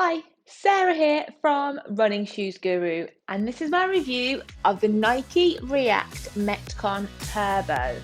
Hi, Sarah here from Running Shoes Guru, and this is my review of the Nike React Metcon Turbo.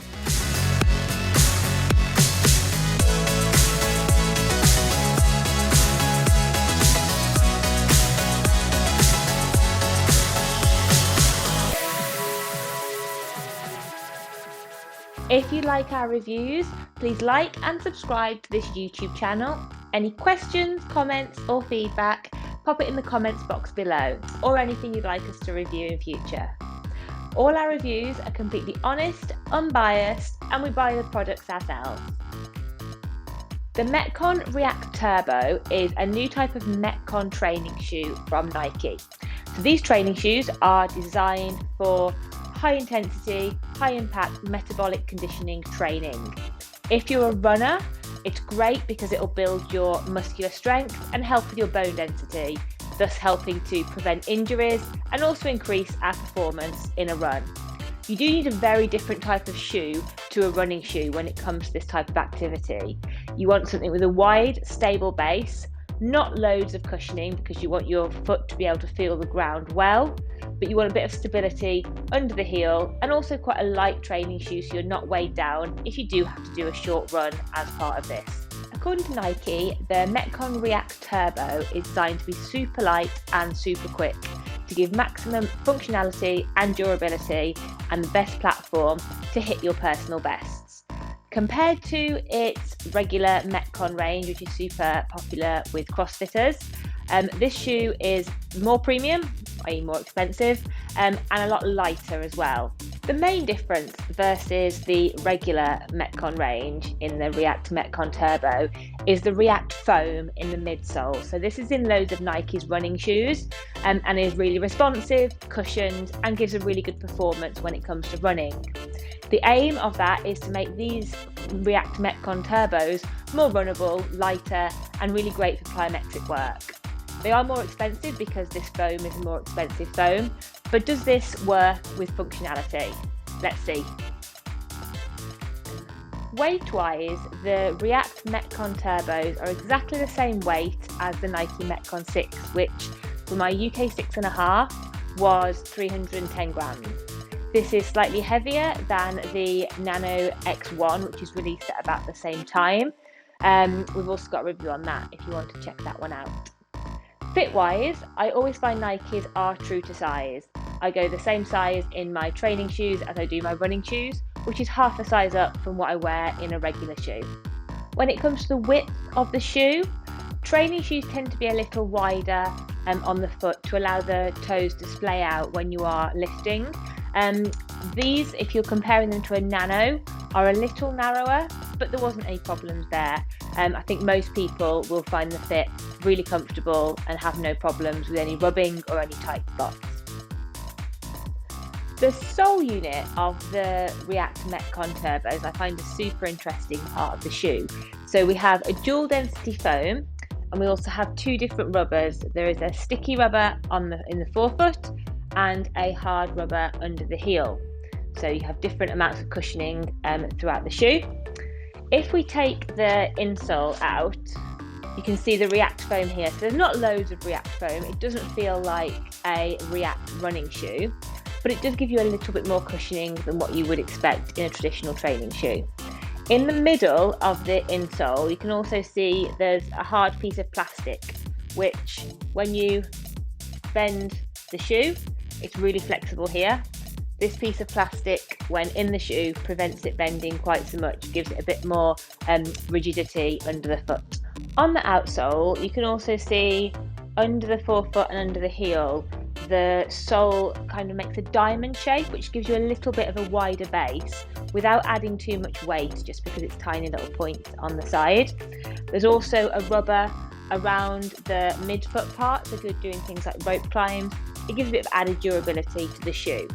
If you like our reviews, please like and subscribe to this YouTube channel. Any questions, comments or feedback, pop it in the comments box below, or anything you'd like us to review in future. All our reviews are completely honest, unbiased, and we buy the products ourselves. The Metcon React Turbo is a new type of Metcon training shoe from Nike. So these training shoes are designed for high intensity, high impact metabolic conditioning training. If you're a runner, it's great because it'll build your muscular strength and help with your bone density, thus helping to prevent injuries and also increase our performance in a run. You do need a very different type of shoe to a running shoe when it comes to this type of activity. You want something with a wide, stable base, not loads of cushioning because you want your foot to be able to feel the ground well, but you want a bit of stability under the heel and also quite a light training shoe so you're not weighed down if you do have to do a short run as part of this. According to Nike, the Metcon React Turbo is designed to be super light and super quick to give maximum functionality and durability and the best platform to hit your personal bests. Compared to its regular Metcon range, which is super popular with CrossFitters, this shoe is more premium, i.e. more expensive, and a lot lighter as well. The main difference versus the regular Metcon range in the React Metcon Turbo is the React foam in the midsole. So this is in loads of Nike's running shoes and is really responsive, cushioned, and gives a really good performance when it comes to running. The aim of that is to make these React Metcon Turbos more runnable, lighter, and really great for plyometric work. They are more expensive because this foam is a more expensive foam, but does this work with functionality? Let's see. Weight-wise, the React Metcon Turbos are exactly the same weight as the Nike Metcon 6, which for my UK 6.5 was 310 grams. This is slightly heavier than the Nano X1, which is released at about the same time. We've also got a review on that if you want to check that one out. Fit-wise, I always find Nikes are true to size. I go the same size in my training shoes as I do my running shoes, which is half a size up from what I wear in a regular shoe. When it comes to the width of the shoe, training shoes tend to be a little wider on the foot to allow the toes to splay out when you are lifting. These, if you're comparing them to a Nano, are a little narrower, but there wasn't any problems there. I think most people will find the fit really comfortable and have no problems with any rubbing or any tight spots. The sole unit of the React Metcon Turbos I find a super interesting part of the shoe. So we have a dual density foam and we also have two different rubbers. There is a sticky rubber in the forefoot and a hard rubber under the heel. So you have different amounts of cushioning throughout the shoe. If we take the insole out, you can see the React foam here. So there's not loads of React foam. It doesn't feel like a React running shoe, but it does give you a little bit more cushioning than what you would expect in a traditional training shoe. In the middle of the insole, you can also see there's a hard piece of plastic, which when you bend the shoe, it's really flexible here. This piece of plastic, when in the shoe, prevents it bending quite so much, gives it a bit more rigidity under the foot. On the outsole, you can also see under the forefoot and under the heel, the sole kind of makes a diamond shape, which gives you a little bit of a wider base without adding too much weight, just because it's tiny little points on the side. There's also a rubber around the midfoot part, so if you're doing things like rope climbs, it gives a bit of added durability to the shoe.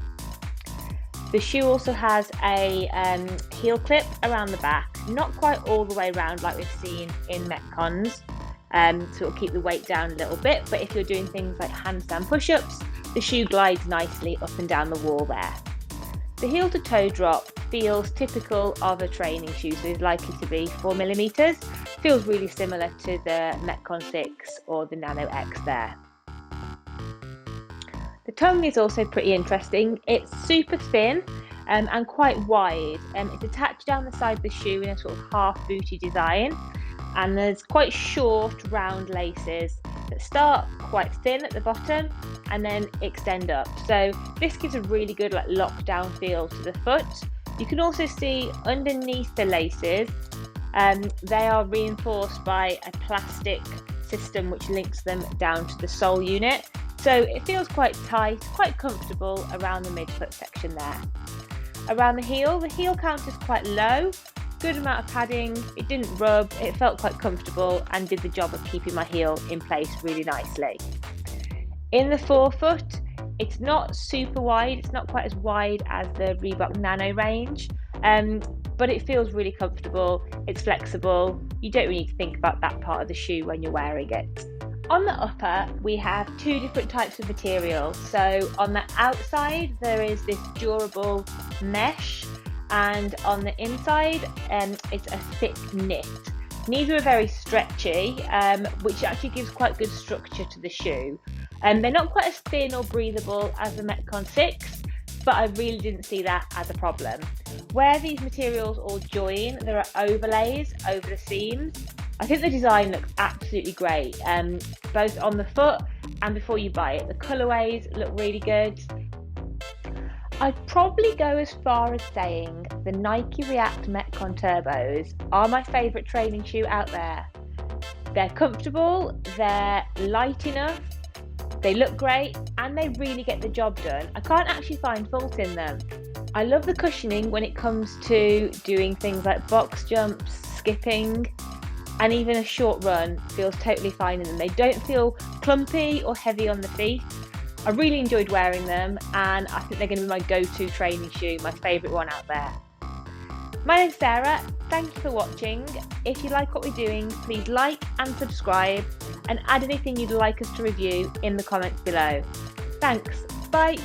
The shoe also has a heel clip around the back, not quite all the way around like we've seen in Metcons, so it'll keep the weight down a little bit, but if you're doing things like handstand push-ups, the shoe glides nicely up and down the wall there. The heel to toe drop feels typical of a training shoe, so it's likely to be 4mm. Feels really similar to the Metcon 6 or the Nano X there. The tongue is also pretty interesting. It's super thin and quite wide. It's attached down the side of the shoe in a sort of half booty design, and there's quite short round laces that start quite thin at the bottom and then extend up. So this gives a really good lockdown feel to the foot. You can also see underneath the laces, they are reinforced by a plastic system which links them down to the sole unit. So it feels quite tight, quite comfortable around the midfoot section there. Around the heel count is quite low, good amount of padding, it didn't rub, it felt quite comfortable and did the job of keeping my heel in place really nicely. In the forefoot, it's not super wide, it's not quite as wide as the Reebok Nano range, but it feels really comfortable, it's flexible, you don't really need to think about that part of the shoe when you're wearing it. On the upper, we have two different types of material. So on the outside, there is this durable mesh, and on the inside, it's a thick knit. Neither are very stretchy, which actually gives quite good structure to the shoe. They're not quite as thin or breathable as the Metcon 6, but I really didn't see that as a problem. Where these materials all join, there are overlays over the seams. I think the design looks absolutely great, both on the foot and before you buy it. The colourways look really good. I'd probably go as far as saying the Nike React Metcon Turbos are my favourite training shoe out there. They're comfortable, they're light enough, they look great, and they really get the job done. I can't actually find fault in them. I love the cushioning when it comes to doing things like box jumps, skipping, and even a short run feels totally fine in them. They don't feel clumpy or heavy on the feet. I really enjoyed wearing them, and I think they're going to be my go-to training shoe, my favourite one out there. My name's Sarah, thank you for watching. If you like what we're doing, please like and subscribe, and add anything you'd like us to review in the comments below. Thanks, bye!